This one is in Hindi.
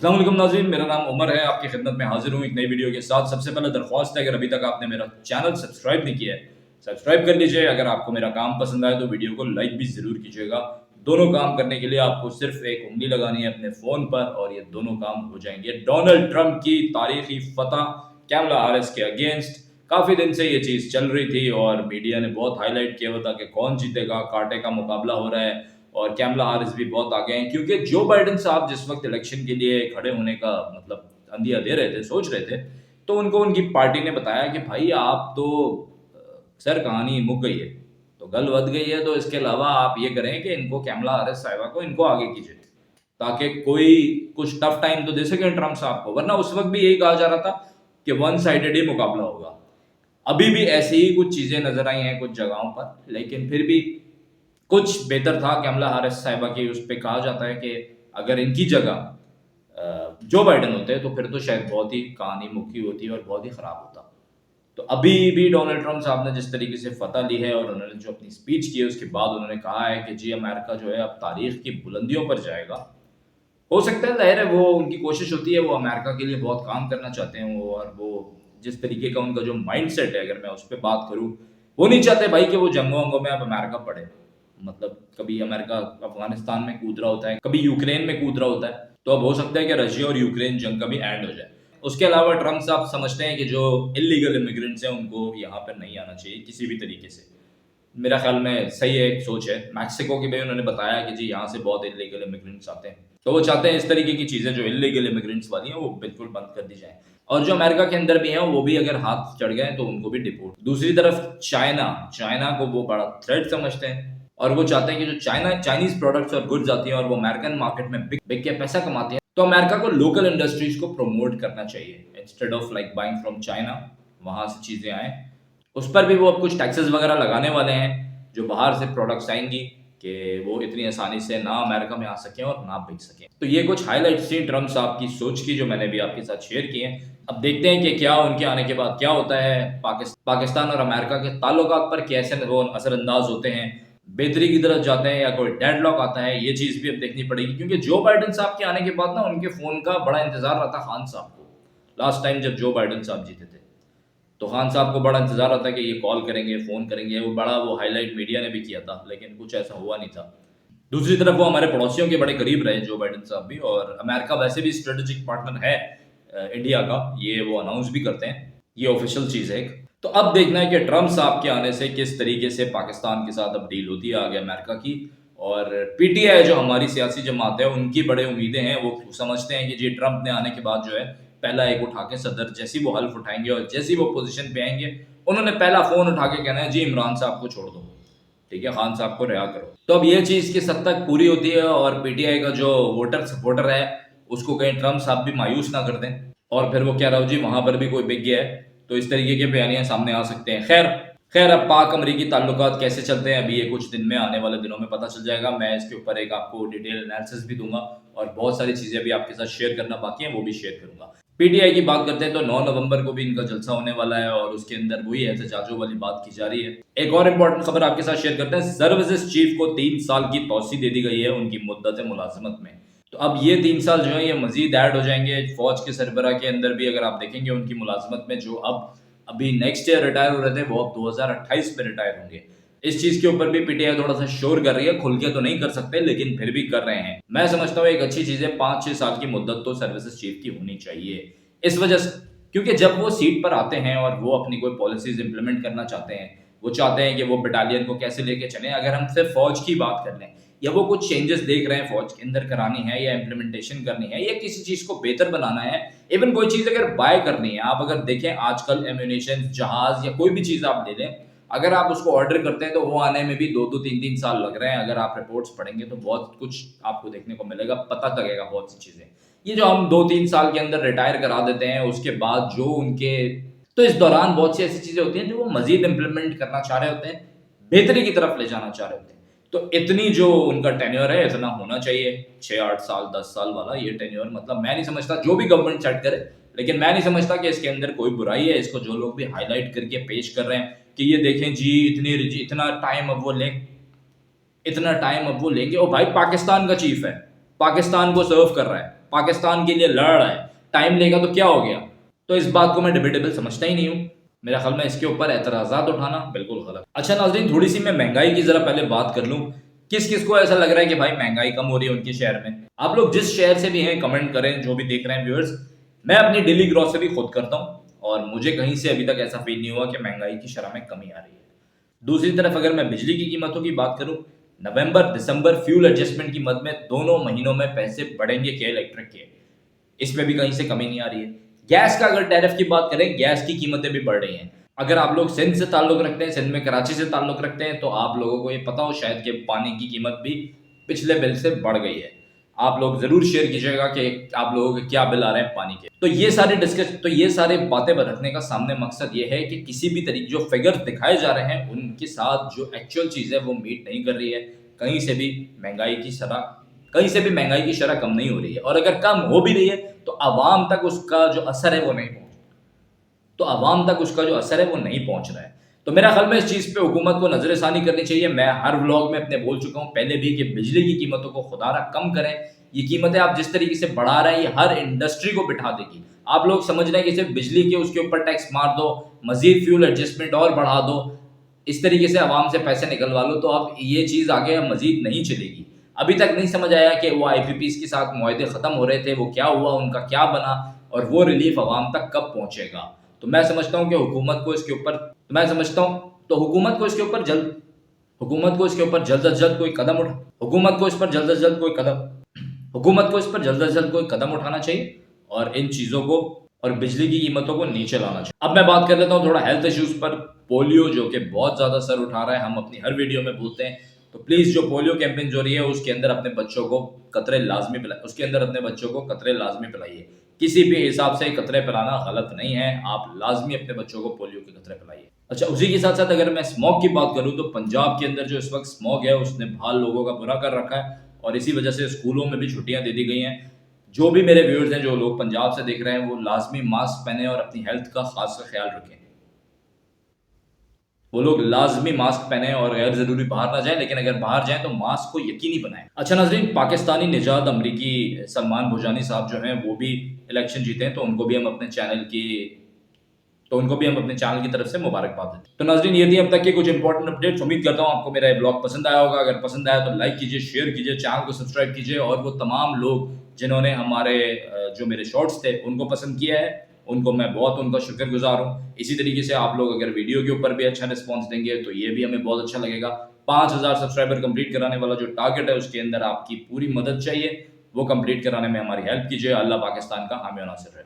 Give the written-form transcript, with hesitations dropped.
अस्सलाम वालेकुम नाज़रीन, मेरा नाम उमर है। आपकी खिदमत में हाजिर हूँ एक नई वीडियो के साथ। सबसे पहले दरख्वास्त है, अगर अभी तक आपने मेरा चैनल सब्सक्राइब नहीं किया है, सब्सक्राइब कर लीजिए। अगर आपको मेरा काम पसंद आए तो वीडियो को लाइक भी ज़रूर कीजिएगा। दोनों काम करने के लिए आपको सिर्फ एक उंगली लगानी है अपने फ़ोन पर और ये दोनों काम हो जाएंगे। डोनाल्ड ट्रंप की तारीखी फतह कैमला हैरिस के अगेंस्ट काफ़ी दिन से ये चीज़ चल रही थी और मीडिया ने बहुत हाईलाइट किया हुआ था कि कौन जीतेगा, कांटे का मुकाबला हो रहा है और कैमला हारिस भी बहुत आगे हैं, क्योंकि जो बाइडेन साहब जिस वक्त इलेक्शन के लिए खड़े होने का मतलब अंदिया दे रहे थे, सोच रहे थे, तो उनको उनकी पार्टी ने बताया कि भाई आप तो सर कहानी मुक गई है, तो गल वध गई है, तो इसके अलावा आप ये करें कि इनको कैमला हारिस साहिबा को इनको आगे कीजिए ताकि कोई कुछ टफ टाइम तो दे सके ट्रम्प साहब को। वरना उस वक्त भी यही कहा जा रहा था कि वन साइडेड ही मुकाबला होगा। अभी भी ऐसी ही कुछ चीजें नजर आई हैं कुछ जगहों पर, लेकिन फिर भी कुछ बेहतर था कैमला हारिस साहिबा की। उस पर कहा जाता है कि अगर इनकी जगह जो बाइडन होते तो फिर तो शायद बहुत ही कहानी मुक्की होती और बहुत ही खराब होता। तो अभी भी डोनाल्ड ट्रंप साहब ने जिस तरीके से फतह ली है और उन्होंने जो अपनी स्पीच की है उसके बाद उन्होंने कहा है कि जी अमेरिका जो है अब तारीख की बुलंदियों पर जाएगा। हो सकता है, जाहिर है, वो उनकी कोशिश होती है, वो अमेरिका के लिए बहुत काम करना चाहते हैं वो, और वो जिस तरीके का उनका जो माइंड सेट है, अगर मैं उस पर बात करूँ, वो नहीं चाहते भाई कि वो जंगों वंगों में अब अमेरिका पड़े। मतलब कभी अमेरिका अफगानिस्तान में कूद रहा होता है, कभी यूक्रेन में कूद रहा होता है, तो अब हो सकता है कि रशिया और यूक्रेन जंग का भी एंड हो जाए। उसके अलावा ट्रम्प साहब समझते हैं कि जो इलीगल इमिग्रेंट्स हैं उनको यहाँ पर नहीं आना चाहिए किसी भी तरीके से। मेरा ख्याल में सही है, एक सोच है। मैक्सिको की भी उन्होंने बताया कि जी यहाँ से बहुत इलीगल इमिग्रेंट्स आते हैं, तो वो चाहते हैं इस तरीके की चीज़ें जो इलीगल इमिग्रेंट्स वाली हैं वो बिल्कुल बंद कर दी जाए, और जो अमेरिका के अंदर भी हैं वो भी अगर हाथ चढ़ गए तो उनको भी डिपोर्ट। दूसरी तरफ चाइना चाइना को वो बड़ा थ्रेट समझते हैं और वो चाहते हैं कि जो चाइनीज प्रोडक्ट्स और गुड्स आती हैं और वो अमेरिकन मार्केट में बिक बिक के पैसा कमाती हैं, तो अमेरिका को लोकल इंडस्ट्रीज को प्रमोट करना चाहिए instead of like buying from China. वहां से चीजें आए, उस पर भी वो अब कुछ टैक्सेस वगैरह लगाने वाले हैं जो बाहर से प्रोडक्ट्स आएंगी कि वो इतनी आसानी से ना अमेरिका में आ सकें और ना बिक सकें। तो ये कुछ हाईलाइट्स थी ट्रम्प साहब की सोच की जो मैंने भी आपके साथ शेयर की हैं। अब देखते हैं कि क्या उनके आने के बाद क्या होता है, पाकिस्तान और अमेरिका के ताल्लुकात पर कैसे वो असरअंदाज होते हैं, बेहतरी की तरफ जाते हैं या कोई डेडलॉक आता है। ये चीज़ भी अब देखनी पड़ेगी, क्योंकि जो बाइडन साहब के आने के बाद ना उनके फ़ोन का बड़ा इंतजार रहा था खान साहब को। लास्ट टाइम जब जो बाइडन साहब जीते थे तो खान साहब को बड़ा इंतजार रहता है कि ये कॉल करेंगे, फ़ोन करेंगे, वो हाईलाइट मीडिया ने भी किया था, लेकिन कुछ ऐसा हुआ नहीं था। दूसरी तरफ वो हमारे पड़ोसियों के बड़े करीब रहे जो बाइडन साहब भी, और अमेरिका वैसे भी स्ट्रेटेजिक पार्टनर है इंडिया का, ये वो अनाउंस भी करते हैं, ये ऑफिशियल चीज़ है एक। तो अब देखना है कि ट्रम्प साहब के आने से किस तरीके से पाकिस्तान के साथ अब डील होती है आगे अमेरिका की। और पीटीआई जो हमारी सियासी जमात है उनकी बड़े उम्मीदें हैं, वो समझते हैं कि जी ट्रम्प ने आने के बाद जो है पहला एक उठा के सदर जैसी वो हल्फ उठाएंगे और जैसी वो पोजीशन पे आएंगे उन्होंने पहला फोन उठा के कहना है जी इमरान साहब को छोड़ दो, ठीक है, खान साहब को रिहा करो। तो अब ये चीज किस हद तक पूरी होती है और पीटीआई का जो वोटर सपोर्टर है उसको कहीं ट्रम्प साहब भी मायूस ना कर दें और फिर वो कह रहा हो जी वहां पर भी कोई बिक गया है, तो इस तरीके के बयानियां सामने आ सकते हैं। खैर खैर, अब पाक अमरीकी ताल्लुकात कैसे चलते हैं अभी ये कुछ दिन में, आने वाले दिनों में पता चल जाएगा। मैं इसके ऊपर एक आपको डिटेल एनालिसिस भी दूंगा और बहुत सारी चीजें अभी आपके साथ शेयर करना बाकी है, वो भी शेयर करूंगा। पीटीआई की बात करते हैं तो 9 नवंबर को भी इनका जलसा होने वाला है और उसके अंदर वही एहतजाजों वाली बात की जा रही है। एक और इम्पोर्टेंट खबर आपके साथ शेयर करते हैं, सर्विसेज चीफ को 3 साल की तौसी दे दी गई है उनकी मुद्दत मुलाजमत में। तो अब ये 3 साल जो है ये मजीद ऐड हो जाएंगे फौज के सरबराह के अंदर भी। अगर आप देखेंगे उनकी मुलाजमत में जो अब अभी नेक्स्ट ईयर रिटायर हो रहे थे वो अब 2028 में रिटायर होंगे। इस चीज के ऊपर भी पीटीआई थोड़ा सा शोर कर रही है, खुल के तो नहीं कर सकते लेकिन फिर भी कर रहे हैं। मैं समझता हूँ एक अच्छी चीज है, 5-6 साल की मुद्दत तो सर्विसेज चीफ की होनी चाहिए इस वजह से, क्योंकि जब वो सीट पर आते हैं और वो अपनी कोई पॉलिसीज इंप्लीमेंट करना चाहते हैं, वो चाहते हैं कि वो बटालियन को कैसे लेके चले। अगर हम सिर्फ फौज की बात कर लें या वो कुछ चेंजेस देख रहे हैं फौज के अंदर करानी है या इंप्लीमेंटेशन करनी है या किसी चीज को बेहतर बनाना है, इवन कोई चीज अगर बाय करनी है, आप अगर देखें आजकल एम्यूनेशन, जहाज या कोई भी चीज आप ले लें, अगर आप उसको ऑर्डर करते हैं तो वो आने में भी 2-3 साल लग रहे हैं। अगर आप रिपोर्ट्स पढ़ेंगे तो बहुत कुछ आपको देखने को मिलेगा, पता लगेगा बहुत सी चीजें। ये जो हम 2-3 साल के अंदर रिटायर करा देते हैं उसके बाद जो उनके, तो इस दौरान बहुत सी ऐसी चीजें होती हैं जो वो मजीद इंप्लीमेंट करना चाह रहे होते हैं, बेहतरी की तरफ ले जाना चाह रहे होते हैं। तो इतनी जो उनका टेन्योर है इतना होना चाहिए, 6-8 साल 10 साल वाला ये टेन्योर। मतलब मैं नहीं समझता, जो भी गवर्नमेंट सेट करे, लेकिन मैं नहीं समझता कि इसके अंदर कोई बुराई है। इसको जो लोग भी हाईलाइट करके पेश कर रहे हैं कि ये देखें जी इतना टाइम अब वो लें, इतना टाइम अब वो लेंगे। और भाई पाकिस्तान का चीफ है, पाकिस्तान को सर्व कर रहा है, पाकिस्तान के लिए लड़ रहा है, टाइम लेगा तो क्या हो गया। तो इस बात को मैं डिबेटेबल समझता ही नहीं हूँ। मेरा ख्याल में इसके ऊपर एतराज़ात उठाना बिल्कुल गलत। अच्छा नाज़रीन, थोड़ी सी मैं महंगाई की जरा पहले बात कर लूँ। किस किस को ऐसा लग रहा है कि भाई महंगाई कम हो रही है उनके शहर में? आप लोग जिस शहर से भी हैं कमेंट करें, जो भी देख रहे हैं व्यूअर्स। मैं अपनी डेली ग्रॉसरी खुद करता हूँ और मुझे कहीं से अभी तक ऐसा फील नहीं हुआ कि महंगाई की शरह में कमी आ रही है। दूसरी तरफ अगर मैं बिजली की कीमतों की बात करूं, नवंबर दिसंबर फ्यूल एडजस्टमेंट की मद में दोनों महीनों में पैसे बढ़ेंगे के इलेक्ट्रिक के, इसमें भी कहीं से कमी नहीं आ रही है। गैस का अगर टैरिफ की बात करें, गैस की कीमतें भी बढ़ रही हैं। अगर आप लोग सिंध से ताल्लुक रखते हैं, सिंध में कराची से ताल्लुक रखते हैं, तो आप लोगों को ये पता हो शायद कि पानी की कीमत भी पिछले बिल से बढ़ गई है। आप लोग जरूर शेयर कीजिएगा कि आप लोगों के क्या बिल आ रहे हैं पानी के। तो ये सारे बातें रखने का सामने मकसद ये है कि किसी भी तरीके जो फिगर दिखाए जा रहे हैं उनके साथ जो एक्चुअल चीज है वो मीट नहीं कर रही है। कहीं से भी महंगाई की शरह कम नहीं हो रही है, और अगर कम हो भी रही है तो आवाम तक उसका जो असर है वो नहीं पहुंच रहा है। तो मेरा ख्याल में इस चीज पे हुकूमत को नजरसानी करनी चाहिए। मैं हर व्लॉग में अपने बोल चुका हूं पहले भी कि बिजली की कीमतों को खुदारा कम करें। ये कीमतें आप जिस तरीके से बढ़ा रहे हैं ये हर इंडस्ट्री को बिठा देगी। आप लोग समझ रहे हैं कि सिर्फ बिजली के उसके ऊपर टैक्स मार दो, मजीद फ्यूल एडजस्टमेंट और बढ़ा दो, इस तरीके से आवाम से पैसे निकलवा लो, तो अब ये चीज आगे मजीद नहीं चलेगी। अभी तक नहीं समझ आया कि वो IPPs के साथ मुआहदे खत्म हो रहे थे, वो क्या हुआ, उनका क्या बना, और वो रिलीफ आवाम तक कब पहुंचेगा। तो मैं समझता हूं कि हुकूमत को इसके ऊपर जल्द से जल्द कोई कदम उठाना चाहिए और इन चीजों को और बिजली की कीमतों को नीचे लाना चाहिए। अब मैं बात कर लेता हूँ थोड़ा हेल्थ इश्यूज पर। पोलियो जो कि बहुत ज्यादा सर उठा रहा है, हम अपनी हर वीडियो में बोलते हैं, तो प्लीज जो पोलियो कैंपेन जो रही है उसके अंदर अपने बच्चों को कतरे लाजमी पिलाइए। किसी भी हिसाब से कतरे पिलाना गलत नहीं है, आप लाजमी अपने बच्चों को पोलियो के कतरे पिलाइए। अच्छा, उसी के साथ साथ अगर मैं स्मॉग की बात करूं तो पंजाब के अंदर जो इस वक्त स्मॉग है उसने भाल लोगों का बुरा कर रखा है, और इसी वजह से स्कूलों में भी छुट्टियां दे दी गई हैं। जो भी मेरे व्यूअर्स हैं, जो लोग पंजाब से देख रहे हैं, वो लाजमी मास्क पहने और अपनी हेल्थ का खास ख्याल रखें। वो लोग लाजमी मास्क पहने और गैर जरूरी बाहर ना जाएं, लेकिन अगर बाहर जाएं तो मास्क को यकीनी बनाएं। अच्छा नाजरीन, पाकिस्तानी निजात अमरीकी सलमान भुजानी साहब जो हैं वो भी इलेक्शन जीते हैं, तो उनको भी हम अपने चैनल की तरफ से मुबारकबाद देते हैं। तो नाजरीन, ये थी अब तक की कुछ इंपॉर्टेंट अपडेट्स। उम्मीद करता हूँ आपको मेरा ब्लॉग पसंद आया होगा। अगर पसंद आया तो लाइक कीजिए, शेयर कीजिए, चैनल को सब्सक्राइब कीजिए, और वो तमाम लोग जिन्होंने हमारे जो मेरे शॉर्ट्स थे उनको पसंद किया है, उनको मैं बहुत उनका शुक्रगुजार हूँ। इसी तरीके से आप लोग अगर वीडियो के ऊपर भी अच्छा रिस्पॉन्स देंगे तो ये भी हमें बहुत अच्छा लगेगा। 5000 सब्सक्राइबर कंप्लीट कराने वाला जो टारगेट है उसके अंदर आपकी पूरी मदद चाहिए, वो कंप्लीट कराने में हमारी हेल्प कीजिए। अल्लाह पाकिस्तान का हामी और नासिर रहे।